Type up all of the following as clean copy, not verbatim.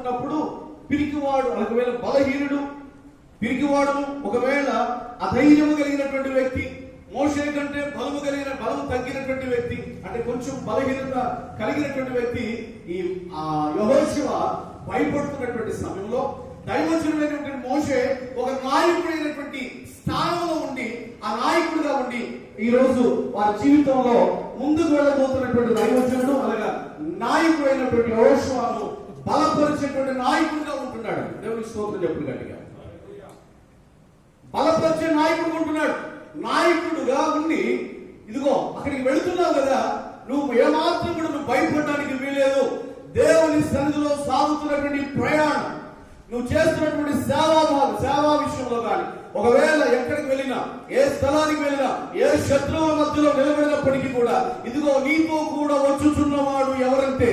ఉన్నప్పుడు పిరికివాడు ఒకవేళ బలహీనుడు, పిరికివాడు ఒకవేళ అధైర్యము కలిగినటువంటి వ్యక్తి, మోషే కంటే బలము తగ్గినటువంటి వ్యక్తి, అంటే కొంచెం బలహీనత కలిగినటువంటి వ్యక్తి ఈ యెహోషువ భయపడుతున్నటువంటి సమయంలో దైవజనుడైనటువంటి మోషే ఒక నాయకుడైనటువంటి స్థానంలో ఉండి, ఆ నాయకుడిగా ఉండి ఈ రోజు వారి జీవితంలో ముందుకు వెళ్ళబోతున్నటువంటి దైవజనుడు అలాగా నాయకుడైనటువంటి యెహోషువను బలపరిచేటువంటి నాయకుడిగా ఉంటున్నాడు. దేవునికి స్తోత్రం చెప్పు గట్టిగా. బలపరిచే నాయకుడు ఉంటున్నాడు. నాయకుడుగా ఉండి ఇదిగో అక్కడికి వెళుతున్నావు కదా, నువ్వు ఏమాత్రం కూడా నువ్వు భయపడడానికి వీలేదు. దేవుని సన్నిధిలో సాగుతున్నటువంటి ప్రయాణం, నువ్వు చేస్తున్నటువంటి సేవా విషయంలో కానీ, ఒకవేళ ఎక్కడికి వెళ్ళినా, ఏ స్థలానికి వెళ్ళినా, ఏ శత్రువుల మధ్యలో నిలబడినప్పటికీ కూడా ఇదిగో నీతో కూడా వచ్చుచున్నవాడు ఎవరంటే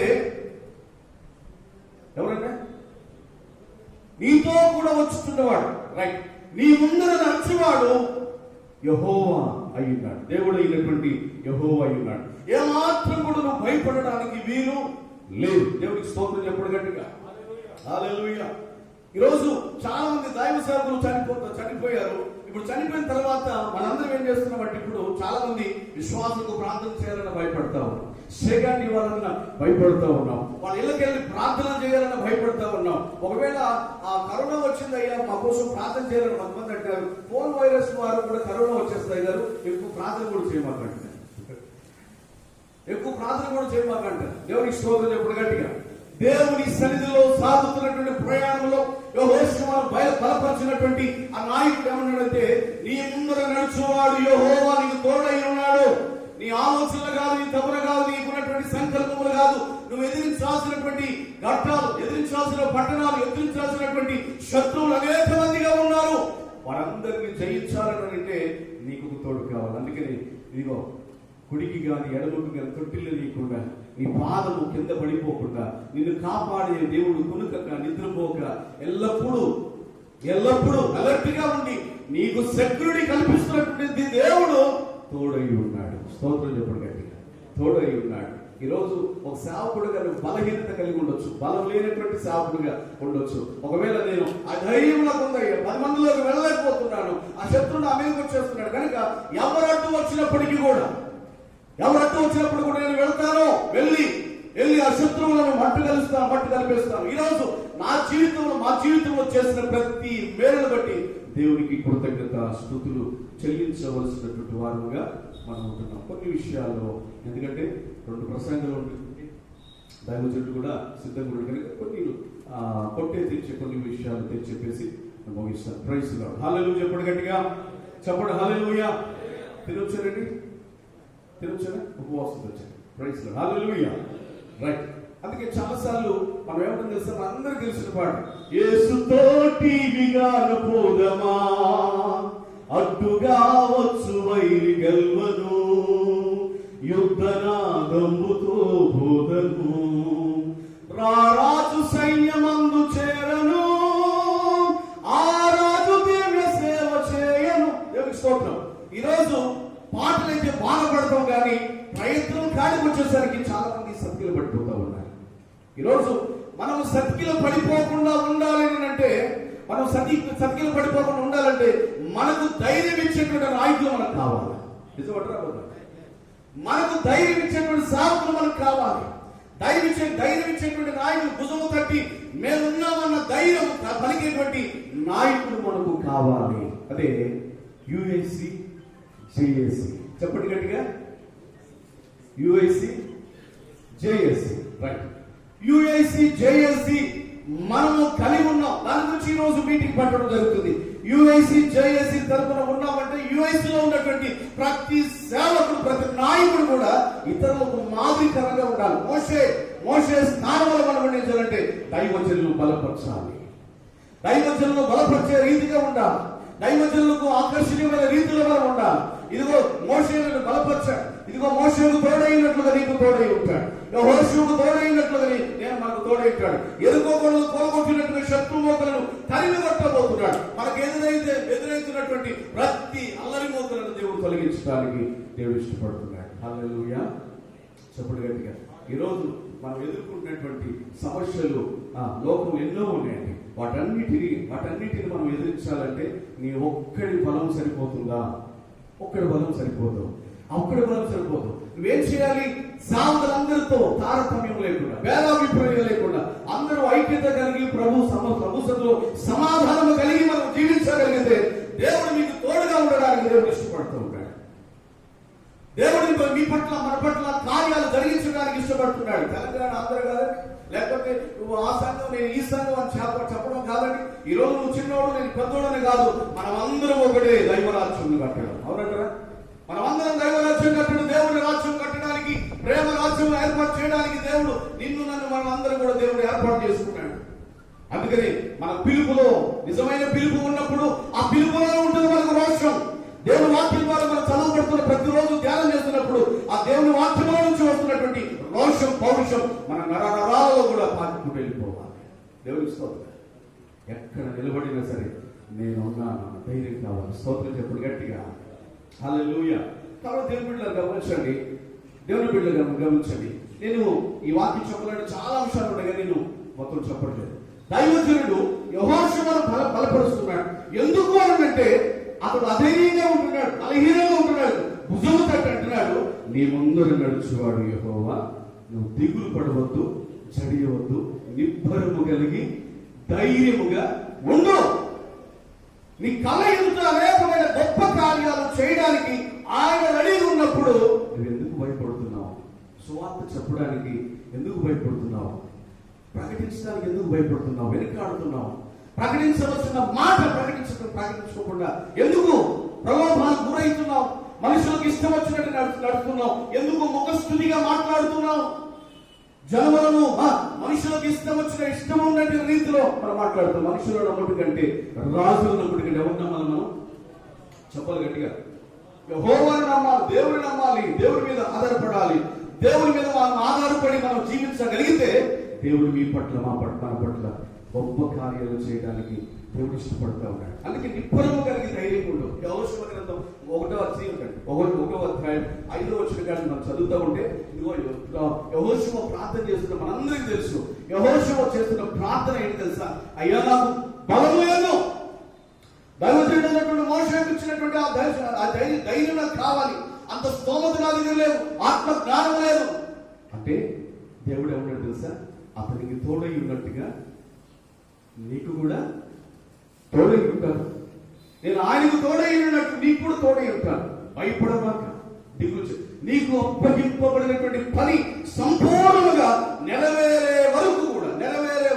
నీతో కూడా వచ్చుచున్నవాడు, రైట్, నీ ముందర నడుచువాడు యెహోవా అయ్యున్నాడు. దేవుడు అయినటువంటి యెహోవా అయ్యున్నాడు. ఏమాత్రం కూడా నువ్వు భయపడడానికి వీలు లేదు. దేవుడికి స్తోత్రం చెప్పడు గట్టిగా. హల్లెలూయా. ఈరోజు చాలా మంది దైవ సేవకులు చనిపోయారు. ఇప్పుడు చనిపోయిన తర్వాత మనందరం ఏం చేస్తున్నామంటే, ఇప్పుడు చాలా మంది విశ్వాసులకు ప్రార్థన చేయాలని భయపడతా ఉన్నాం, శేఖాన్ని ఇవ్వాలన్నా భయపడుతూ ఉన్నాం, వాళ్ళ ఇళ్ళకెళ్ళి ప్రార్థన చేయాలన్నా భయపడుతూ ఉన్నాం. ఒకవేళ ఆ కరోనా వచ్చింది అయ్యా మా కోసం ప్రార్థన చేయాలని కొంతమంది అంటారు. ఫోన్ వైరస్ వారు కూడా కరోనా వచ్చేస్తాయి గారు, ఎక్కువ ప్రార్థన కూడా చేయమాకంటారు. దేవునికి స్తోత్రం చెప్పడు గట్టిగా. దేవుని సన్నిధిలో సాగుతున్నటువంటి ప్రయాణంలో యెహోషువను బలపరిచినటువంటి ఆ నాయకుడు ఏమన్నాడంటే, నీ ముందర నడుచువాడు యెహోవా నీకు తోడై ఉన్నాడు. నీ ఆలోచనలు కాదు, నీ తపన కాదు, నీకున్నటువంటి సంకల్పములు కాదు, నువ్వు ఎదిరించాల్సినటువంటి ఘట్టాలు, ఎదిరించాల్సిన పట్టణాలు, ఎదిరించాల్సినటువంటి శత్రువులు అనేక మందిగా ఉన్నారు. వారందరినీ జయించాలని అంటే నీకు తోడు కావాలి. అందుకని ఇదిగో కుడికి గాని ఎడమకు గాని తొట్టిల్లు లేకుండా, నీ పాదము కింద పడిపోకుండా నిన్ను కాపాడే దేవుడు కునుకక నిద్రపోక ఎల్లప్పుడూ అలర్ట్ గా ఉండి నీకు సెక్యూరిటీ కల్పిస్తున్నటువంటి దేవుడు తోడై ఉన్నాడు. స్తోత్రం చెప్పడు గట్టిగా. తోడై ఉన్నాడు. ఈరోజు ఒక సేవకుడుగా నువ్వు బలహీనత కలిగి ఉండొచ్చు, బలం లేనటువంటి సేవకుడుగా ఉండొచ్చు. ఒకవేళ నేను అధైర్యంలో ఉందయ్యా, 10 మందిలోకి వెళ్ళలేకపోతున్నాను, ఆ శత్రువుని నా మీదకి వచ్చేస్తున్నాడు కనుక ఎవరట్టు వచ్చినప్పుడు కూడా నేను వెళ్తాను, వెళ్ళి ఆ శత్రువులను మట్టు కలిపేస్తాను. ఈరోజు మా జీవితంలో చేసిన ప్రతి మేలును బట్టి దేవునికి కృతజ్ఞత స్తుతులు చెల్లించవలసినటువంటి వారుగా మనం ఉంటున్నాం. కొన్ని విషయాల్లో, ఎందుకంటే 2 ప్రసంగాలు ఉంటుంది, దైవజనుడు కూడా సిద్ధంగా కనుక కొన్ని తెచ్చే కొన్ని విషయాలు తెచ్చేసి ముగిస్తాను. Praise lord. హల్లెలూయా చెప్పండి గట్టిగా. చెప్పండి హల్లెలూయా. తినొచ్చారండి, ఉపవాసం వచ్చారు. Praise lord. హల్లెలూయా. రైట్. అందుకే చాలాసార్లు మనం ఏమంటుంది తెలుసా, అందరూ తెలిసిన పాట, యేసుతోటి విగాను పోదమా, అడ్డుగా వచ్చు వైరి గెల్వను, యుద్ధనాదంబుతో బోధను, రారాజు సైన్యమందు చేరను, ఆ రాజు దివ్య సేవ చేయను. దేవునికి స్తోత్రం. ఈరోజు పాటలైతే బాధపడతాం కానీ ప్రయత్నం కాడికి వచ్చేసరికి చాలా మంది సత్కిలు పడిపోతా ఉన్నారు. ఈరోజు మనం సత్కిలు పడిపోకుండా ఉండాలని అంటే, సత్కిలు పడిపోకుండా ఉండాలంటే మనకు ధైర్యం ఇచ్చేటువంటి నాయకులు మనకు కావాలి. నిజమంటారా? మనకు ధైర్యం ఇచ్చేటువంటి సాకులు మనకు కావాలి. ధైర్యం ఇచ్చేటువంటి నాయకులు భుజము తట్టి మేమున్నామన్న ధైర్యం పలికేటువంటి నాయకులు మనకు కావాలి. అదే యుఐసి జేఏసి. చెప్పండి గట్టిగా. యుఐసి జేఏసి. రైట్. యుఐసి జేఏసి మనము కలిగి ఉన్నాం. దాని గురించి ఈ రోజు మీటింగ్ పెట్టడం జరుగుతుంది. యుఐసి జేఏసి తరపున ఉన్నామంటే యుఐసిలో ఉన్నటువంటి ప్రతి సేవకుడు, ప్రతి నాయకుడు కూడా ఇతరులకు మాదిరికరంగా ఉండాలి. మోషే స్థానంలో మనం పండించాలంటే దైవజనులను బలపరచాలి. దైవజనులను బలపరిచే రీతిగా ఉండాలి. దైవజనులకు ఆకర్షణీయమైన రీతిలో మనం ఉండాలి. ఇదిగో మోషేను బలపరిచాడు. ఇదిగో మోషేకు తోడైనట్లుగా నీకు తోడై ఉంటాడు. యెహోషువకు తోడైనట్లుగా మనకు తోడై ఉంటాడు. ఎదుర్కోగలను పోగొట్టినట్టుగా శత్రుమోకలను తరిమి కొట్టబోతున్నాడు. మనకు ఎదురైతున్నటువంటి ప్రతి అల్లరి మోకలను దేవుడు తొలగించడానికి దేవుడు ఇష్టపడుతున్నాడు. హల్లెలూయా చెప్పండి గట్టిగా. ఈరోజు మనం ఎదుర్కొంటున్నటువంటి సమస్యలు లోకం ఎన్నో ఉన్నాయండి. వాటన్నిటిని మనం ఎదిరించాలంటే నీ ఒక్కడి బలం సరిపోతుందా? ఒక్కడి బలం సరిపోదు. నువ్వేం చేయాలి? సావులందరితో తారతమ్యం లేకుండా, భేదాభిప్రాయం లేకుండా అందరూ ఐక్యత కలిగి ప్రభు సన్నిధిలో సమాధానం కలిగి మనం జీవించగలిగితే దేవుడు మీకు తోడుగా ఉండడానికి దేవుడు ఇష్టపడుతూ ఉంటాడు. దేవుడు మీ పట్ల మన పట్ల కార్యాలు జరిగించడానికి ఇష్టపడుతున్నాడు. తెలంగాణ ఆంధ్ర కాదండి, లేకపోతే నువ్వు ఆ సంఘం నేను ఈ సంఘం అని చెప్పడం కాదండి. ఈ రోజు నువ్వు చిన్నోడు నేను పెద్దోడని కాదు, మనం అందరం ఒకటే దైవరాజ్యం కట్టడం. అవునంటారా? మనం అందరం దైవరాజ్యం కట్టడం, దేవుడి రాజ్యం కట్టడానికి, ప్రేమ రాజ్యం ఏర్పాటు చేయడానికి దేవుడు నిన్ను నన్ను మనం అందరం కూడా దేవుడు ఏర్పాటు చేసుకున్నాడు. అందుకని మన పిలుపులో నిజమైన పిలుపు ఉన్నప్పుడు ఆ పిలుపులో ఉంటుంది మనకు రోషం. దేవుని వాక్యం ద్వారా మనం చదువుపడుతున్న ప్రతిరోజు ధ్యానం చేస్తున్నప్పుడు ఆ దేవుని వాక్యంలో నుంచి వస్తున్నటువంటి రోషం, పౌరుషం మన నరాలలో కూడా పాకుకుంటూ వెళ్ళిపోవాలి. దేవుని స్తోత్రం. ఎక్కడ నిలబడినా సరే నేనున్నాను ధైర్యం కావాలి. స్తోత్రం చెప్పుడు గట్టిగా. హల్లెలూయా. కాబట్టి దేవుని బిడ్డలు గమనించండి. నేను ఈ వాక్యం చెప్పాలంటే చాలా అంశాలు ఉన్నాయి, నేను మొత్తం చెప్పట్లేదు. దైవజనుడు యెహోషువను బలపరుస్తున్నాడు. ఎందుకు అంటే అతడు అధైర్యంగా ఉంటున్నాడు, బలహీనంగా ఉంటున్నాడు. భుజము తట్టి అంటున్నాడు, నీ ముందర నడుచువాడు యెహోవా, నువ్వు దిగులు పడవద్దు, జడియవద్దు, నిబ్బరము కలిగి ధైర్యముగా ఉండు. నీ కళ ఎదుట అనేకమైన గొప్ప కార్యాలు చేయడానికి ఆయన రెడీగా ఉన్నప్పుడు నువ్వు ఎందుకు భయపడుతున్నావు? సువార్త చెప్పడానికి ఎందుకు భయపడుతున్నావు? ప్రకటించడానికి ఎందుకు భయపడుతున్నావు? వెనకాడుతున్నావు? ప్రకటించవలసిన మాట ప్రకటించుకోకుండా ఎందుకు ప్రలోభాలకు గురవుతున్నావు? మనుషులకు ఇష్టం వచ్చినట్టు నడుస్తున్నావు. ఎందుకు ముఖస్తుతిగా మాట్లాడుతున్నావు? జనములను మనుషులకు ఇష్టం ఉన్నట్టు రీతిలో మనం మాట్లాడుతాం. మనుషుల నమ్ముడి కంటే రాజుల నమ్ముడి కంటే ఎవరు నమ్మాలి? మనం చెప్పాలి గట్టిగా. యెహోవాను నమ్మాలి, దేవుని నమ్మాలి, దేవుడి మీద ఆధారపడాలి. దేవుడి మీద మనం ఆధారపడి మనం జీవించగలిగితే దేవుడు మీ పట్ల మన పట్ల గొప్ప కార్యాలు చేయడానికి దేవుడు ఇష్టపడుతూ ఉన్నాడు. అందుకే నిబ్బరము కలిగి ధైర్యం ఉండు. యెహోషువ గ్రంథం 1వ అధ్యాయం 5వ వచనం మనం చదువుతూ ఉంటే ఇదిగో యెహోషువ ప్రార్థన చేస్తున్న మనందరికీ తెలుసు. యెహోషువ చేస్తున్న ప్రార్థన ఏంటి తెలుసా? అయ్యా నాకు బలము లేదు, దైవజనుడైనటువంటి మోషేకు ఇచ్చినటువంటి ఆ ధైర్యం నాకు కావాలి, అంత స్తోమత నాకు లేదు, ఆత్మ జ్ఞానం లేదు అంటే దేవుడు ఏమన్నాడు తెలుసా? అతనికి తోడై ఉన్నట్టుగా నీకు కూడా తోడై ఉంటాను. నేను ఆయనకు తోడై ఉన్నట్టు నీకు కూడా తోడై ఉంటాను. భయపడమాక, దిగులు. నీకు అప్పగింపబడినటువంటి పని సంపూర్ణంగా నెరవేరే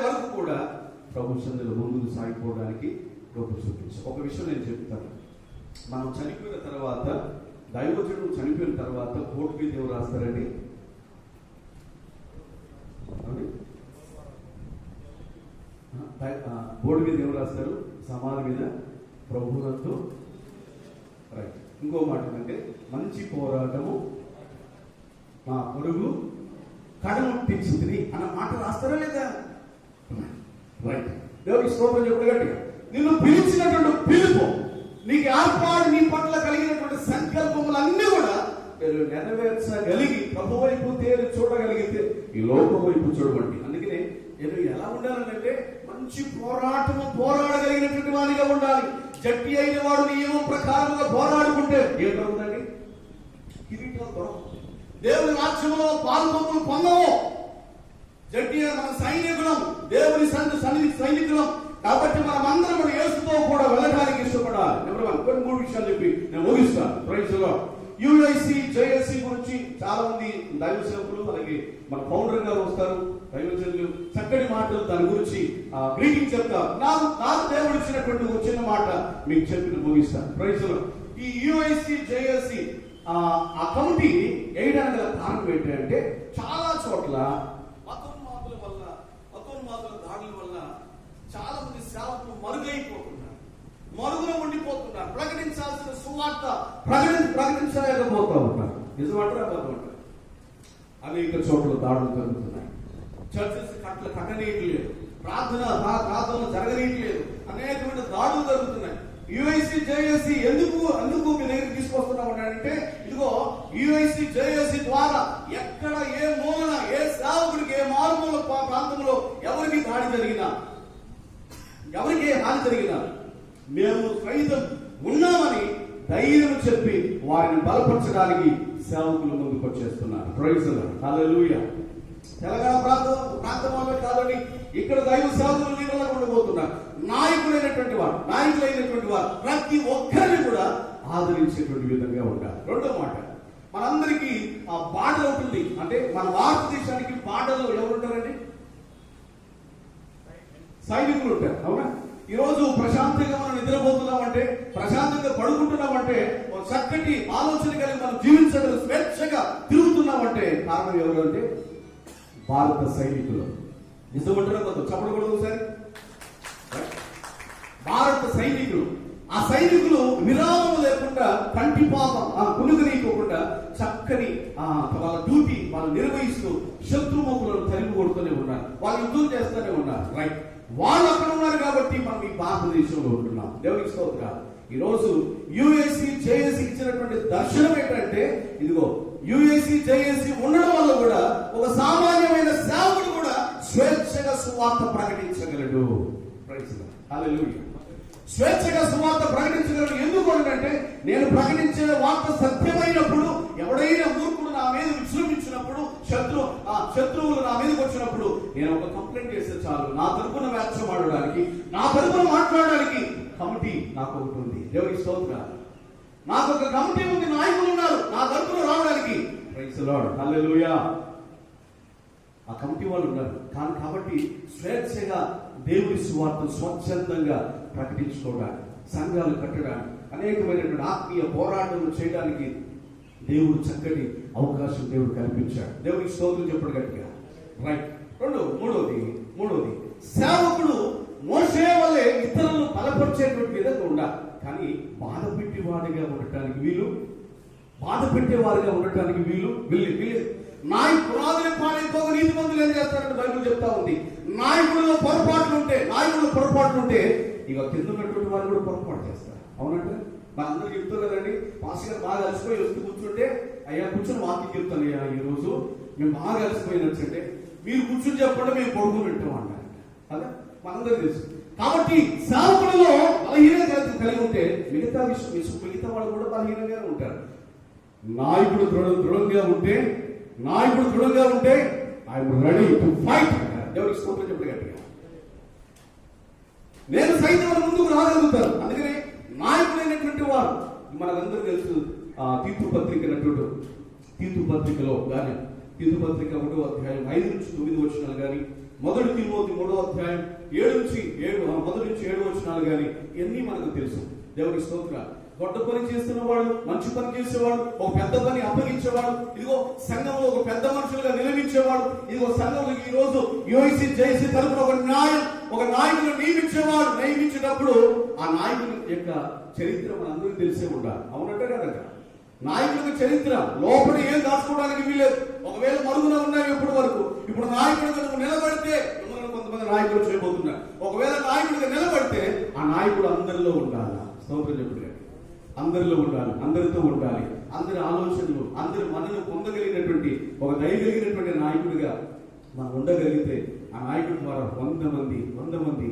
వరకు కూడా ప్రభు సన్నిధిలో ముందుకు సాగిపోవడానికి గొప్ప చూపించు. ఒక విషయం నేను చెప్తాను. మనం చనిపోయిన తర్వాత, దైవజనుడు చనిపోయిన తర్వాత కోర్టు మీద ఎవరు రాస్తారండి? బోర్డు మీద ఎవరు రాస్తారు? సమాధి మీద ప్రభువునందు. రైట్. ఇంకో మాట ఏంటంటే మంచి పోరాటము మా పొరుగు కడముట్టించింది అన్న మాట రాస్తారా లేదా? రైట్. దేవుడికి స్తోత్రం చెప్పు గట్టిగా. నిన్ను పిలిచినటువంటి పిలుపు, నీకు ఏర్పాటు, నీ పట్ల కలిగినటువంటి సంకల్పములన్నీ కూడా నెరవేర్చగలిగి ప్రభు వైపు తేరు చూడగలిగితే ఈ లోకం వైపు చూడబండి. అందుకనే నేను ఎలా ఉండాలంటే మంచి పోరాడగలిగినటువంటి వాడిగా ఉండాలి. జట్టి అయిన వాడు నియమం ప్రకారంగా పోరాడుకుంటే ఏం దొరుకుతుందండి? కిరీటాలు దొరకవు. దేవుని రాజ్యంలో పాల్గొంపులు పొందవు. జట్టి మన సైనికులం, దేవుని సన్నిధి సైనికులం. కాబట్టి మనం అందరం కూడా యేసుతో కూడా వెళ్ళడానికి ఇష్టపడాలి. నెంబర్ 1. కొన్ని 3 విషయాలు చెప్పి నేను ముగిస్తాను. Praise the Lord. UIC JSC గురించి చాలా మంది దైవ సేవకులు, అలాగే మన ఫౌండర్ గారు వస్తారు, దైవజనులు చక్కటి మాటలు దాని గురించి గ్రీటింగ్ చెప్తారు. నాకు దేవుడు ఇచ్చినటువంటి ఒక చిన్న మాట మీకు చెప్పి ముగిస్తాను. Praise the Lord. ఈ యుఐసి జేఎస్సి ఆ కమిటీ వేయడానికి గల కారణం ఏంటంటే చాలా చోట్ల మతోన్మాదుల దాడుల వల్ల చాలా మంది సేవకులు మరుగున ఉండిపోతున్నారు. ప్రకటించాల్సిన సువార్త ప్రకటించలేకపోతూ ఉంటారు. నిజమంటారా అబద్ధమంటారు? అనేక చోట్ల దాడులు జరుగుతున్నాయి. చర్చెస్ కట్టనీయట్లేదు, ప్రార్థనలు జరగనీయట్లేదు, అనేకమైన దాడులు జరుగుతున్నాయి. యుఐసి జేఎస్సి ఎందుకు మీ దగ్గర తీసుకొస్తున్నాం అంటే ఇదిగో యుఐసి జేఎస్సి ద్వారా ఎక్కడ ఏ మూలన ఏ సేవకుడికి ఏ ఎవరికి ఏ హాని జరిగినా మేము సైతం ఉన్నామని ధైర్యం చెప్పి వారిని బలపరచడానికి సేవకులు ముందుకు వచ్చేస్తున్నారు. Praise the lord. Hallelujah. Telangana ప్రాంతం వల్ల కాదండి, ఇక్కడ దైవ సేవకులు లీడర్లుగా ఉండబోతున్నారు. నాయకులైనటువంటి వారు ప్రతి ఒక్కరిని కూడా ఆదరించేటువంటి విధంగా ఉండాలి. రెండో మాట, మనందరికీ ఆ బార్డర్ ఉంటుంది. అంటే మన భారతదేశానికి బార్డర్లో ఎవరు ఉంటారండి? సైనికులు ఉంటారు. అవునా? ఈరోజు ప్రశాంతంగా మనం నిద్రపోతున్నామంటే, ప్రశాంతంగా పడుకుంటున్నామంటే, ఒక చక్కటి ఆలోచన కలిగి మనం జీవించగల స్వేచ్ఛగా తిరుగుతున్నామంటే కారణం ఎవరు అంటే భారత సైనికులు. నిజమంటారా? కొంత చెప్పకూడదు ఒకసారి. భారత సైనికులు, ఆ సైనికులు విరామం లేకుండా కంటి పాపం కునుగనీయకుండా చక్కని వాళ్ళ డ్యూటీ వాళ్ళు నిర్వహిస్తూ శత్రుముఖులను తరిమి కొడుతూనే ఉన్నారు. వాళ్ళు యుద్ధం చేస్తూనే ఉన్నారు. రైట్, వాళ్ళు అక్కడ ఉన్నారు కాబట్టి మనం ఈ భారతదేశంలో ఉంటున్నాం. దేవునికి స్తోత్రాలు. ఈ రోజు యుఎస్సి జేఏసీ ఇచ్చినటువంటి దర్శనం ఏంటంటే, ఇదిగో యుఎస్సి జేఏసీ ఉండడం వల్ల కూడా ఒక సామాన్యమైన సేవకుడు కూడా స్వేచ్ఛగా సువార్త ప్రకటించగలడు. Praise the lord. హల్లెలూయా. స్వేచ్ఛగా సువార్త ప్రకటించగలడు. ఎందుకు అంటే, నేను ప్రకటించే వార్త సత్యమైనప్పుడు, ఎవడైనా మూర్ఖుడు నా మీద విశ్రమించినప్పుడు, శత్రువులు నా మీదకి వచ్చినప్పుడు నేను ఒక కంప్లైంట్ చేస్తే చాలు, నా తరపున వ్యాఖ్యమాడడానికి, నా తరపున మాట్లాడడానికి కమిటీ నాకు ఒకటి ఉంది. దేవునికి స్తోత్రాలు. నాకు ఒక కమిటీ ఉంది, నాయకులు ఉన్నారు నా తరపున రావడానికి. Praise the lord. హల్లెలూయా. ఆ కమిటీ వాళ్ళు ఉన్నారు. కాబట్టి స్వేచ్ఛగా దేవుని సువార్త స్వచ్ఛందంగా ప్రకటించుకోవడానికి, సంఘాలు కట్టడానికి, అనేకమైనటువంటి ఆత్మీయ పోరాటాలు చేయడానికి దేవుడు చక్కటి అవకాశం దేవుడు కల్పించాడు. దేవునికి స్తోత్రం చెప్పడం గట్టిగా. రైట్. మూడోది సేవకుడు మోషే వల్లే ఇతరులను బలపరిచేటువంటి విధంగా ఉండాలి. కానీ బాధ పెట్టేవాడిగా ఉండటానికి వీలు పునాదులు పాడైపోక నీతి మందులు ఏం చేస్తారంటే బైబిల్ చెప్తా ఉంది. నాయకుడిలో పొరపాట్లు ఉంటే ఇక కింద ఉన్నటువంటి వారు కూడా పొరపాటు చేస్తారు. అవునంటే మనందరూ చెప్తారు కదండి, పాస్టర్ గారు బాగా అలసిపోయి వస్తూ కూర్చుంటే, అయ్యా కూర్చొని వాకింగ్ చెప్తాను అయ్యా, ఈ రోజు మేము బాగా అలసిపోయినట్టే, మీరు కూర్చుని చెప్పండి మేము పడుకుని వింటాం అన్నారు. అదే మనందరూ తెలుసు. కాబట్టి సేవకులలో బలహీనత కలిగి ఉంటే మిగతా వాళ్ళు కూడా బలహీనంగా ఉంటారు. నాయకుడు దృఢంగా ఉంటే ఐఎమ్ రెడీ టు ఫైట్. దేవుడికి స్తోత్రం చెప్పండి గట్టిగా. నేను సైతం ముందుకు రాగలుగుతాను. అందుకనే నాయకులైనటువంటి వారు మనకందరూ తెలుసు. తీతు పత్రికలో కానీ, తీతు పత్రిక 1వ అధ్యాయం 5 నుంచి 9 వచనాలు కానీ, 1 తిమోతి 3వ అధ్యాయం 7 నుంచి 7 వచనాలు కానీ ఇవన్నీ మనకు తెలుసు. దేవుడికి స్తోత్రాలు. గొడ్డ పని చేస్తున్నవాడు, మంచి పని చేసేవాడు, ఒక పెద్ద పని అప్పగించేవాడు, ఇదిగో సంఘంలో ఒక పెద్ద మనుషులుగా నిలవించేవాడు, ఇదిగో సంఘంలో ఈ రోజు యుఎస్సి జేఏసీ తరపున ఒక నాయకులు నియమించేటప్పుడు ఆ నాయకుల యొక్క చరిత్ర మనందరికీ తెలిసే ఉండాలి. అవునంటే కనుక నాయకుల చరిత్ర లోపల ఏం దాచుకోవడానికి వీలేదు. ఒకవేళ మరుగున ఉన్నాయి ఇప్పుడు నాయకుడిగా నువ్వు నిలబడితే, మిమ్మల్ని కొంతమంది నాయకులు చేయబోతున్నారు, ఒకవేళ నాయకుడిగా నిలబడితే ఆ నాయకుడు అందరిలో ఉండాలి. స్తోత్రం చెప్పండి. అందరిలో ఉండాలి, అందరితో ఉండాలి, అందరి ఆలోచనలు, అందరి మనను పొందగలిగినటువంటి ఒక దయగలిగినటువంటి నాయకుడిగా మనం ఉండగలిగితే ఆ నాయకుడి ద్వారా 100 మంది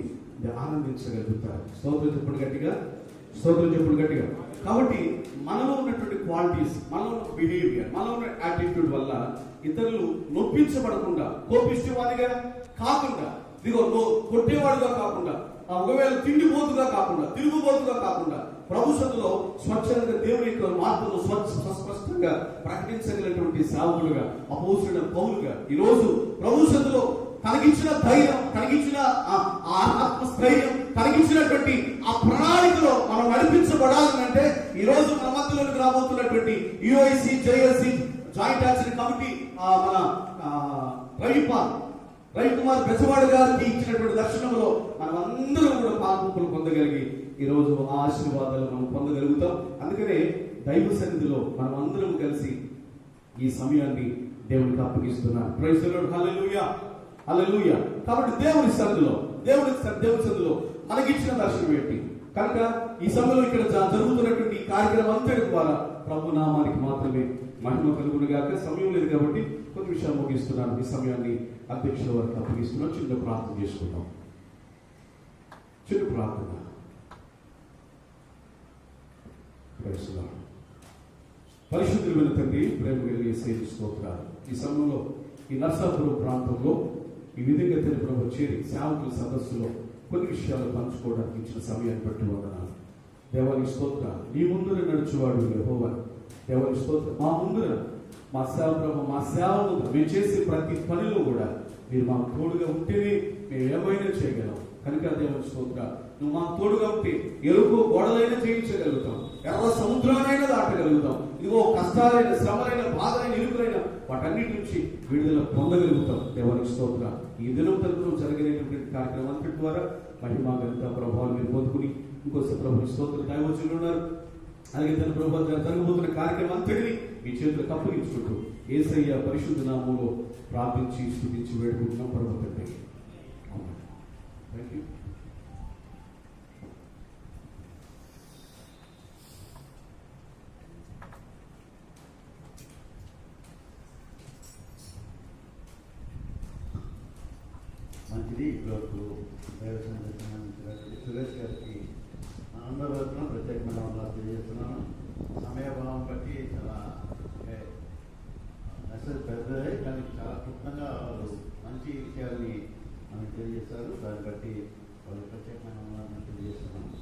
ఆనందించగలుగుతారు. స్తోత్రం చెప్పండి గట్టిగా. కాబట్టి మనలో ఉన్నటువంటి క్వాలిటీస్, మనలో ఉన్న బిహేవియర్, మనలో ఉన్న యాటిట్యూడ్ వల్ల ఇతరులు నొప్పించబడకుండా, కోపిష్టివాదిగా కాకుండా, ఇదిగో కొట్టేవాడుగా కాకుండా, ఒకవేళ తిండిపోతుగా కాకుండా, తిరుగుబోతుగా కాకుండా, ప్రభు సన్నిధిలో స్వచ్ఛంగా దేవుని యొక్క మార్పును స్పష్టంగా ప్రకటించగలిగినటువంటి సేవకులుగా, అపోస్తలుడైన పౌలుగా ఈరోజు ప్రభు సన్నిధిలో కలిగించిన ధైర్యం, కలిగించిన ఆత్మస్థైర్యం, కలిగించినటువంటి ఆ ప్రణాళికలో మనం నడిపించబడాలంటే ఈ రోజు మన మధ్యలోకి రాబోతున్నటువంటి USC JAC joint action committee మన రవికుమార్ బెజవాడ గారికి ఇచ్చినటువంటి దర్శనంలో మనం అందరం కూడా పాల్పొంపులు పొందగలిగి ఈ రోజు ఆ ఆశీర్వాదాలు మనం పొందగలుగుతాం. అందుకనే దైవ సన్నిధిలో మనం అందరం కలిసి ఈ సమయాన్ని దేవునికి అప్పగిస్తున్నాం. Praise the lord. హల్లెలూయా. కాబట్టి దేవుని సన్నిధిలో మనకిచ్చిన దర్శనం ఏంటి కనుక ఈ సమయంలో ఇక్కడ జరుగుతున్నటువంటి ఈ కార్యక్రమం అంతటి ద్వారా ప్రభు నామానికి మాత్రమే మహిమ కలుగును గాక. సమయం లేదు కాబట్టి కొన్ని విషయాలు ముగిస్తున్నాను. ఈ సమయాన్ని అధ్యక్షుల వారికి అప్పగిస్తున్నాను. చిన్న ప్రార్థన చేసుకుందాం. చిన్న ప్రార్థన. Praise the lord. పరిశుద్ధులైన తండ్రి, ప్రేమ కలిగే యేసయ్య స్తోత్రాలు. ఈ సమయంలో ఈ నర్సాపురం ప్రాంతంలో ఈ విధంగా తండ్రి ప్రభు చేరి సేవకుల సదస్సులో కొన్ని విషయాలు పంచుకోవడానికి ఇచ్చిన సమయాన్ని బట్టి వందనాలు. దేవానికి స్తోత్రాలు. నీ ముందున నడుచువాడు యెహోవా. దేవానికి స్తోత్రం. మా ముందున మా సేవ ప్రభు, మా సేవ ముందు మేము చేసే ప్రతి పనిలో కూడా మీరు మాకు తోడుగా ఉంటేనే మేము ఏమైనా చేయగలం. కనుక దేవుని స్తోత్రాలు. నువ్వు మాకు తోడుగా ఉంటే ఎరుపు గోడలైనా జయించగలుగుతాం, ఎర్ర సముద్రాలైనా దాటగలుగుతాం. ఇదిగో కష్టాలైన, శ్రమలైన, బాధలైన, ఇరుకులైన వాటన్నిటి నుంచి విడుదల పొందగలుగుతాం. దేవానికి స్తోత్రాలు. ఈ దినం తరపున జరిగినటువంటి కార్యక్రమం అంతటి ద్వారా మహిమ ఘనత ప్రభావాలు మీరు పొందుకుని ఇంకోసారి ప్రభుని స్తోత్రం దైవజనులు ఉన్నారు. అలాగే తన ప్రభు జరగబోతున్న కార్యక్రమం అంతటిని మీ చేతులకు అప్పగించుకుంటూ యేసయ్య పరిశుద్ధ నామంలో ప్రార్థించి స్తుతించి వేడుకుంటున్నాం పరమ తండ్రి. Thank you. మంచిది. ఇప్పుడు సురేష్ గారికి అందరూ ప్రత్యేకమైన వందనాలు తెలియజేస్తున్నాను. సమయభావం బట్టి చాలా మెసేజ్ పెద్దదే, కానీ చాలా క్లుప్తంగా వాళ్ళు మంచి విషయాల్ని మనకు తెలియజేస్తారు. దాన్ని బట్టి వాళ్ళు ప్రత్యేకమైన వందనాలు తెలియజేస్తున్నాను.